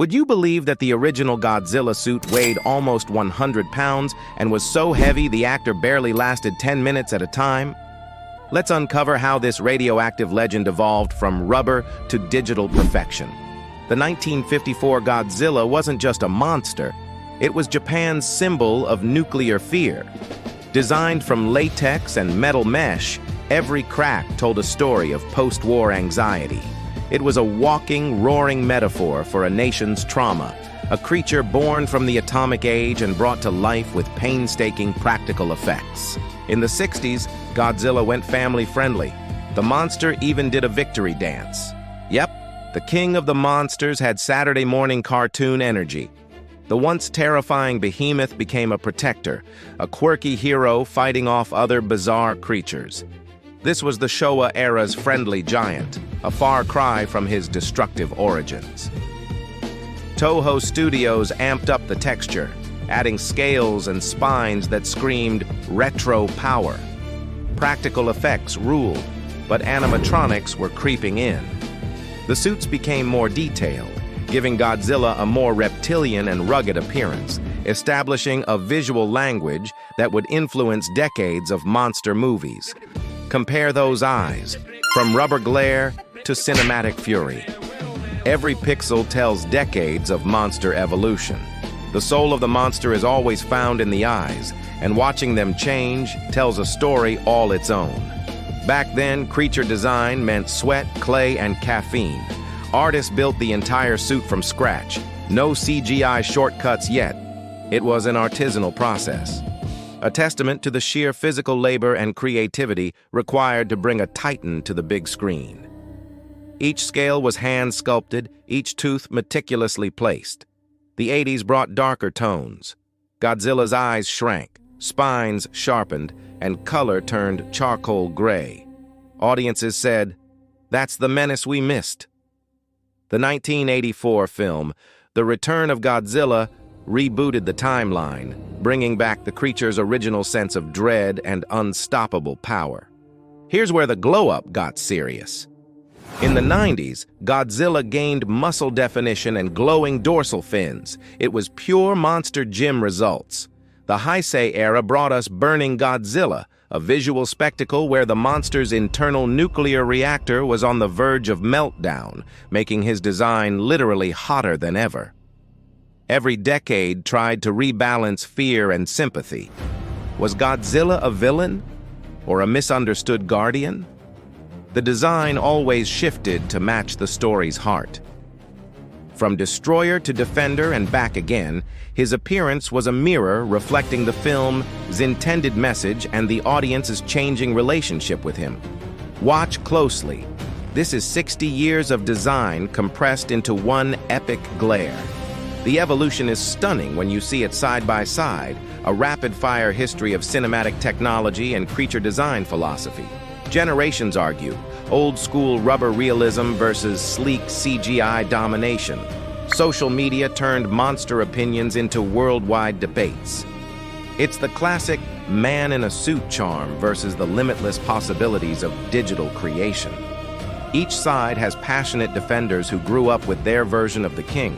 Would you believe that the original Godzilla suit weighed almost 100 pounds and was so heavy the actor barely lasted 10 minutes at a time? Let's uncover how this radioactive legend evolved from rubber to digital perfection. The 1954 Godzilla wasn't just a monster, it was Japan's symbol of nuclear fear. Designed from latex and metal mesh, every crack told a story of post-war anxiety. It was a walking, roaring metaphor for a nation's trauma, a creature born from the atomic age and brought to life with painstaking practical effects. In the 60s, Godzilla went family-friendly. The monster even did a victory dance. Yep, the king of the monsters had Saturday morning cartoon energy. The once terrifying behemoth became a protector, a quirky hero fighting off other bizarre creatures. This was the Showa era's friendly giant, a far cry from his destructive origins. Toho Studios amped up the texture, adding scales and spines that screamed retro power. Practical effects ruled, but animatronics were creeping in. The suits became more detailed, giving Godzilla a more reptilian and rugged appearance, establishing a visual language that would influence decades of monster movies. Compare those eyes, from rubber glare to cinematic fury. Every pixel tells decades of monster evolution. The soul of the monster is always found in the eyes, and watching them change tells a story all its own. Back then, creature design meant sweat, clay, and caffeine. Artists built the entire suit from scratch. No CGI shortcuts yet. It was an artisanal process. A testament to the sheer physical labor and creativity required to bring a titan to the big screen. Each scale was hand-sculpted, each tooth meticulously placed. The 80s brought darker tones. Godzilla's eyes shrank, spines sharpened, and color turned charcoal gray. Audiences said, "That's the menace we missed." The 1984 film, The Return of Godzilla, rebooted the timeline, bringing back the creature's original sense of dread and unstoppable power. Here's where the glow-up got serious. In the 90s, Godzilla gained muscle definition and glowing dorsal fins. It was pure Monster Gym results. The Heisei era brought us Burning Godzilla, a visual spectacle where the monster's internal nuclear reactor was on the verge of meltdown, making his design literally hotter than ever. Every decade tried to rebalance fear and sympathy. Was Godzilla a villain or a misunderstood guardian? The design always shifted to match the story's heart. From destroyer to defender and back again, his appearance was a mirror reflecting the film's intended message and the audience's changing relationship with him. Watch closely. This is 60 years of design compressed into one epic glare. The evolution is stunning when you see it side by side, a rapid-fire history of cinematic technology and creature design philosophy. Generations argue, old-school rubber realism versus sleek CGI domination. Social media turned monster opinions into worldwide debates. It's the classic man-in-a-suit charm versus the limitless possibilities of digital creation. Each side has passionate defenders who grew up with their version of the king.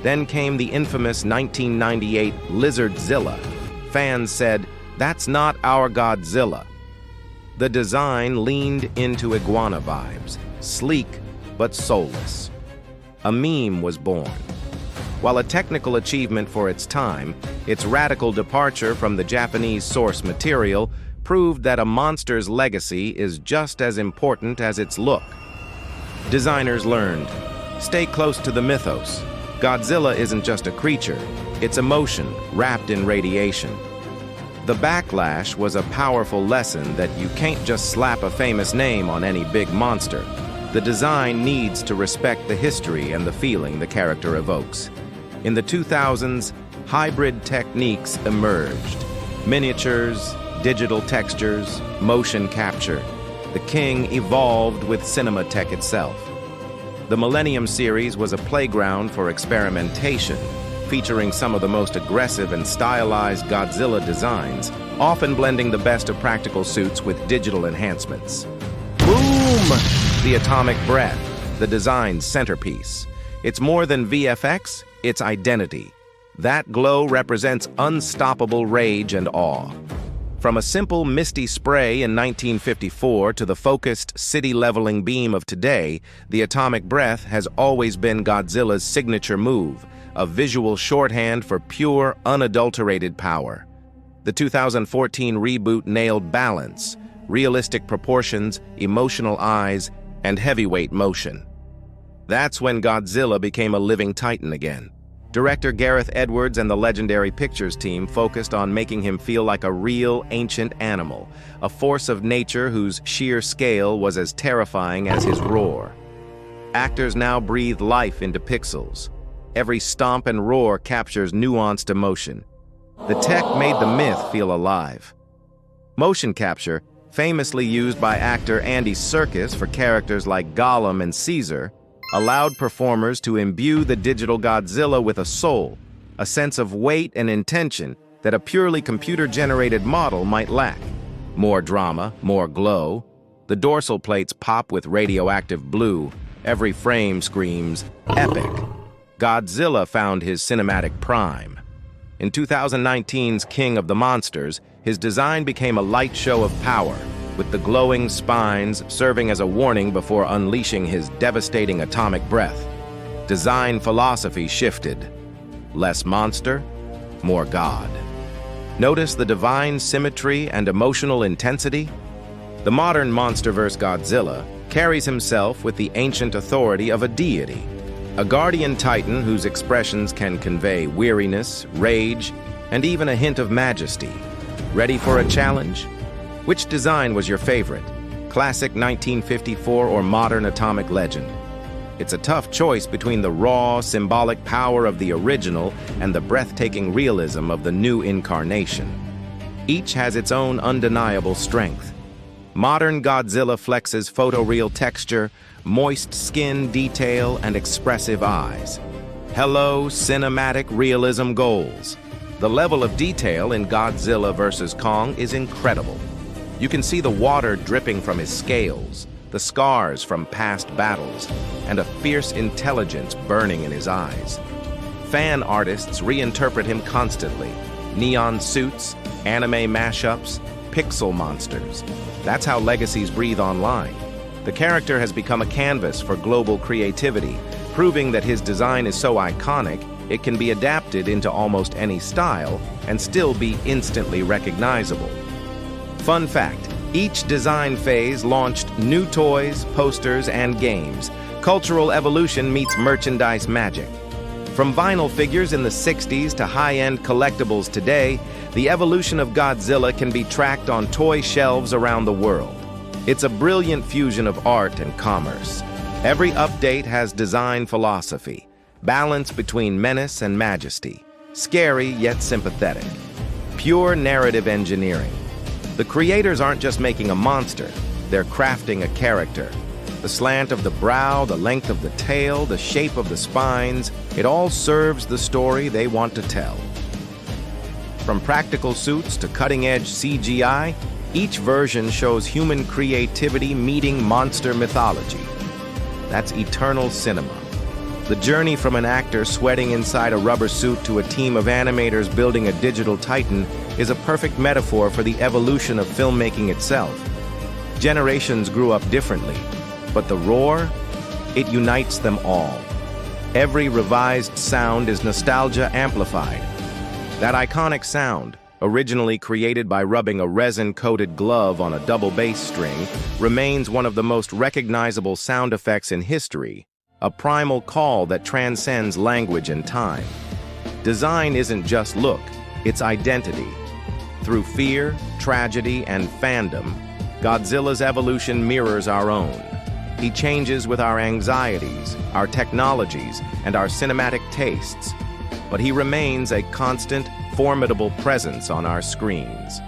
Then came the infamous 1998 Lizardzilla. Fans said, "That's not our Godzilla." The design leaned into iguana vibes, sleek but soulless. A meme was born. While a technical achievement for its time, its radical departure from the Japanese source material proved that a monster's legacy is just as important as its look. Designers learned, stay close to the mythos. Godzilla isn't just a creature, it's emotion wrapped in radiation. The Backlash was a powerful lesson that you can't just slap a famous name on any big monster. The design needs to respect the history and the feeling the character evokes. In the 2000s, hybrid techniques emerged. Miniatures, digital textures, motion capture. The king evolved with cinema tech itself. The Millennium series was a playground for experimentation, featuring some of the most aggressive and stylized Godzilla designs, often blending the best of practical suits with digital enhancements. Boom! The atomic breath, the design's centerpiece. It's more than VFX, it's identity. That glow represents unstoppable rage and awe. From a simple misty spray in 1954 to the focused city-leveling beam of today, the atomic breath has always been Godzilla's signature move, a visual shorthand for pure, unadulterated power. The 2014 reboot nailed balance, realistic proportions, emotional eyes, and heavyweight motion. That's when Godzilla became a living titan again. Director Gareth Edwards and the Legendary Pictures team focused on making him feel like a real, ancient animal, a force of nature whose sheer scale was as terrifying as his roar. Actors now breathe life into pixels. Every stomp and roar captures nuanced emotion. The tech made the myth feel alive. Motion capture, famously used by actor Andy Serkis for characters like Gollum and Caesar, allowed performers to imbue the digital Godzilla with a soul, a sense of weight and intention that a purely computer-generated model might lack. More drama, more glow. The dorsal plates pop with radioactive blue. Every frame screams, epic. Godzilla found his cinematic prime. In 2019's King of the Monsters, his design became a light show of power, with the glowing spines serving as a warning before unleashing his devastating atomic breath. Design philosophy shifted. Less monster, more God. Notice the divine symmetry and emotional intensity? The modern MonsterVerse Godzilla carries himself with the ancient authority of a deity, a guardian titan whose expressions can convey weariness, rage, and even a hint of majesty. Ready for a challenge? Which design was your favorite? Classic 1954 or modern atomic legend? It's a tough choice between the raw, symbolic power of the original and the breathtaking realism of the new incarnation. Each has its own undeniable strength. Modern Godzilla flexes photoreal texture, moist skin detail, and expressive eyes. Hello, cinematic realism goals. The level of detail in Godzilla vs. Kong is incredible. You can see the water dripping from his scales, the scars from past battles, and a fierce intelligence burning in his eyes. Fan artists reinterpret him constantly. Neon suits, anime mashups, pixel monsters. That's how legacies breathe online. The character has become a canvas for global creativity, proving that his design is so iconic, it can be adapted into almost any style and still be instantly recognizable. Fun fact, each design phase launched new toys, posters, and games. Cultural evolution meets merchandise magic. From vinyl figures in the 60s to high-end collectibles today, the evolution of Godzilla can be tracked on toy shelves around the world. It's a brilliant fusion of art and commerce. Every update has design philosophy, balance between menace and majesty, scary yet sympathetic, pure narrative engineering. The creators aren't just making a monster, they're crafting a character. The slant of the brow, the length of the tail, the shape of the spines, it all serves the story they want to tell. From practical suits to cutting-edge CGI, each version shows human creativity meeting monster mythology. That's eternal cinema. The journey from an actor sweating inside a rubber suit to a team of animators building a digital titan is a perfect metaphor for the evolution of filmmaking itself. Generations grew up differently, but the roar, it unites them all. Every revised sound is nostalgia amplified. That iconic sound, originally created by rubbing a resin-coated glove on a double bass string, remains one of the most recognizable sound effects in history, a primal call that transcends language and time. Design isn't just look, it's identity. Through fear, tragedy, and fandom, Godzilla's evolution mirrors our own. He changes with our anxieties, our technologies, and our cinematic tastes. But he remains a constant, formidable presence on our screens.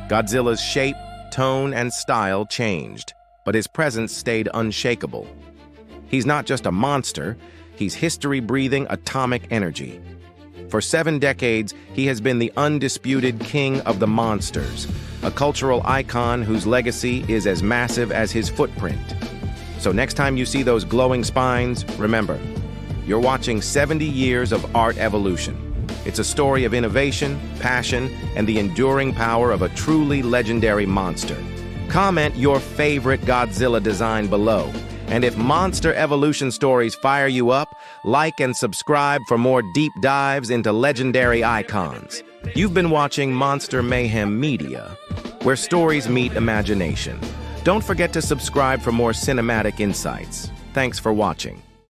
Godzilla's shape, tone, and style changed, but his presence stayed unshakable. He's not just a monster, he's history-breathing atomic energy. For 7 decades, he has been the undisputed king of the monsters, a cultural icon whose legacy is as massive as his footprint. So next time you see those glowing spines, remember, You're watching 70 years of art evolution. It's a story of innovation, passion, and the enduring power of a truly legendary monster. Comment your favorite Godzilla design below. And if monster evolution stories fire you up, like and subscribe for more deep dives into legendary icons. You've been watching Monster Mayhem Media, where stories meet imagination. Don't forget to subscribe for more cinematic insights. Thanks for watching.